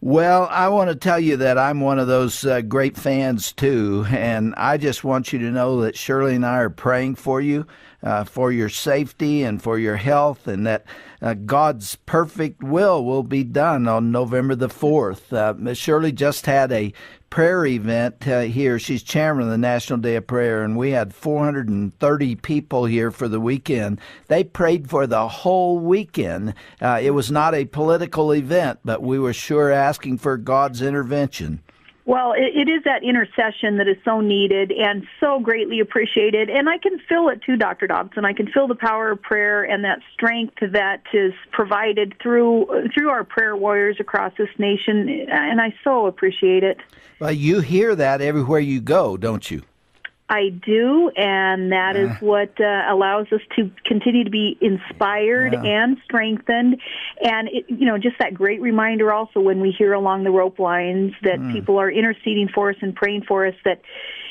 Well, I want to tell you that I'm one of those great fans, too, and I just want you to know that Shirley and I are praying for your safety and for your health, and that God's perfect will be done on November the 4th. Ms. Shirley just had a prayer event here. She's chairman of the National Day of Prayer, and we had 430 people here for the weekend. They prayed for the whole weekend. It was not a political event, but we were sure asking for God's intervention. Well, it is that intercession that is so needed and so greatly appreciated. And I can feel it too, Dr. Dobson. I can feel the power of prayer and that strength that is provided through our prayer warriors across this nation. And I so appreciate it. Well, you hear that everywhere you go, don't you? I do, and that is what allows us to continue to be inspired and strengthened. And, just that great reminder also when we hear along the rope lines that people are interceding for us and praying for us, that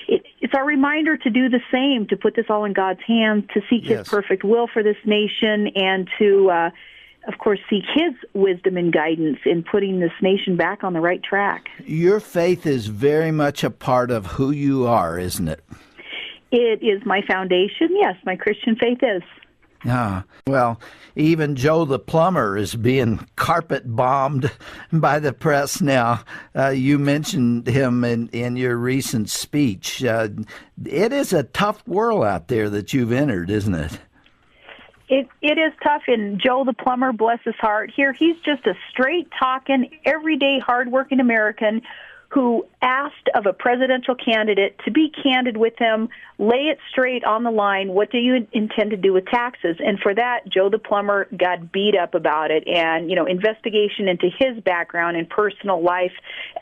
it's our reminder to do the same, to put this all in God's hands, to seek His perfect will for this nation, and to, of course, seek His wisdom and guidance in putting this nation back on the right track. Your faith is very much a part of who you are, isn't it? It is my foundation. Yes, my Christian faith is. Well, even Joe the plumber is being carpet bombed by the press now. You mentioned him in your recent speech. It is a tough world out there that you've entered, isn't it? It is tough, and Joe the plumber, bless his heart, he's just a straight-talking, everyday, hard-working American who asked of a presidential candidate to be candid with him, lay it straight on the line, what do you intend to do with taxes? And for that, Joe the plumber got beat up about it, and, investigation into his background and personal life.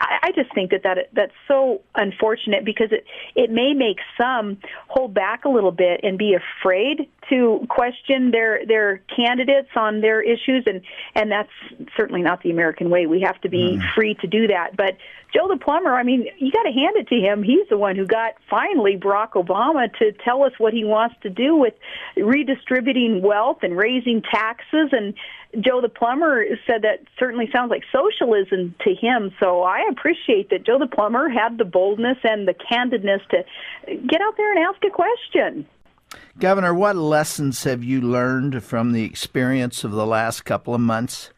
I just think that's so unfortunate, because it may make some hold back a little bit and be afraid to question their candidates on their issues, and that's certainly not the American way. We have to be free to do that. But Joe the plumber, you got to hand it to him. He's the one who got finally Barack Obama to tell us what he wants to do with redistributing wealth and raising taxes. And Joe the plumber said that certainly sounds like socialism to him. So I appreciate that Joe the plumber had the boldness and the candidness to get out there and ask a question. Governor, what lessons have you learned from the experience of the last couple of months?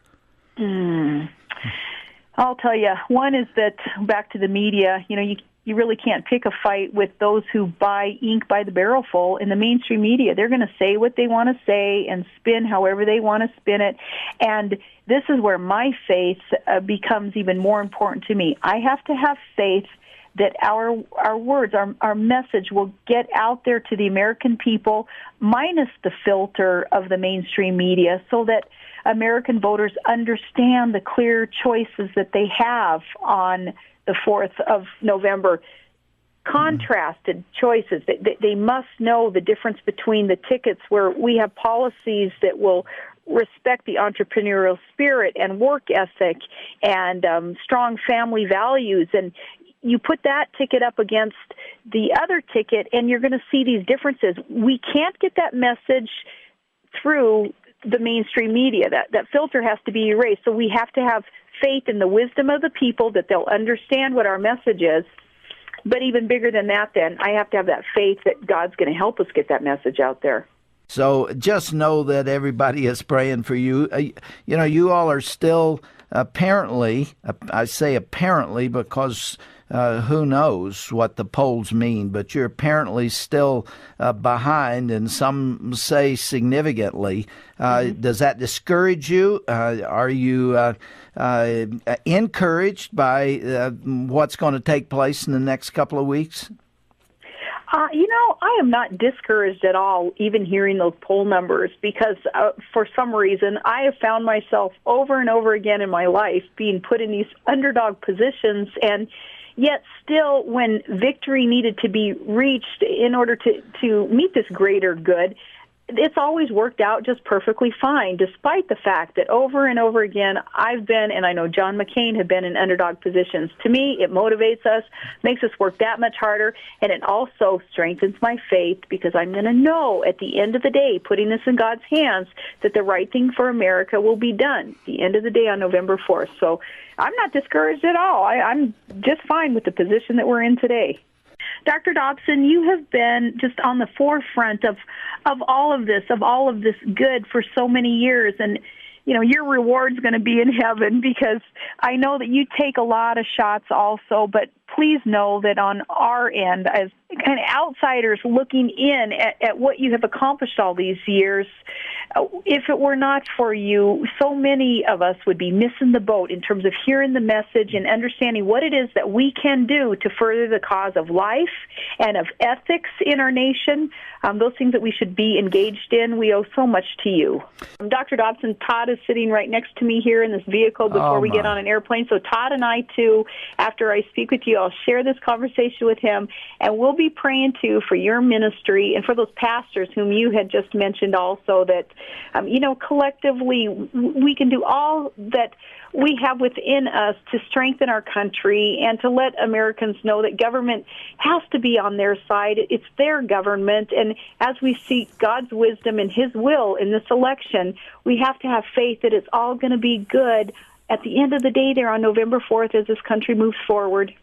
I'll tell you, one is that, back to the media, you really can't pick a fight with those who buy ink by the barrelful in the mainstream media. They're going to say what they want to say and spin however they want to spin it. And this is where my faith becomes even more important to me. I have to have faith that our words, our message will get out there to the American people, minus the filter of the mainstream media, so that American voters understand the clear choices that they have on the 4th of November. Contrasted choices. They must know the difference between the tickets where we have policies that will respect the entrepreneurial spirit and work ethic and strong family values, and you put that ticket up against the other ticket, and you're going to see these differences. We can't get that message through the mainstream media. That filter has to be erased. So we have to have faith in the wisdom of the people, that they'll understand what our message is. But even bigger than that, then, I have to have that faith that God's going to help us get that message out there. So just know that everybody is praying for you. You all are still apparently, I say apparently because who knows what the polls mean, but you're apparently still behind, and some say significantly. Does that discourage you? Are you encouraged by what's going to take place in the next couple of weeks? I am not discouraged at all, even hearing those poll numbers, because for some reason I have found myself over and over again in my life being put in these underdog positions, and yet still, when victory needed to be reached in order to meet this greater good, it's always worked out just perfectly fine, despite the fact that over and over again I've been, and I know John McCain have been in underdog positions. To me, it motivates us, makes us work that much harder, and it also strengthens my faith because I'm going to know at the end of the day, putting this in God's hands, that the right thing for America will be done at the end of the day on November 4th. So I'm not discouraged at all. I'm just fine with the position that we're in today. Dr. Dobson, you have been just on the forefront of all of this good for so many years, and your reward's going to be in heaven, because I know that you take a lot of shots also, but please know that on our end, as kind of outsiders looking in at what you have accomplished all these years, if it were not for you, so many of us would be missing the boat in terms of hearing the message and understanding what it is that we can do to further the cause of life and of ethics in our nation, those things that we should be engaged in. We owe so much to you. Dr. Dobson, Todd is sitting right next to me here in this vehicle before we get on an airplane. So Todd and I, too, after I speak with you, I'll share this conversation with him, and we'll be praying, too, for your ministry and for those pastors whom you had just mentioned also, that, collectively we can do all that we have within us to strengthen our country and to let Americans know that government has to be on their side. It's their government, and as we seek God's wisdom and His will in this election, we have to have faith that it's all going to be good at the end of the day there on November 4th as this country moves forward.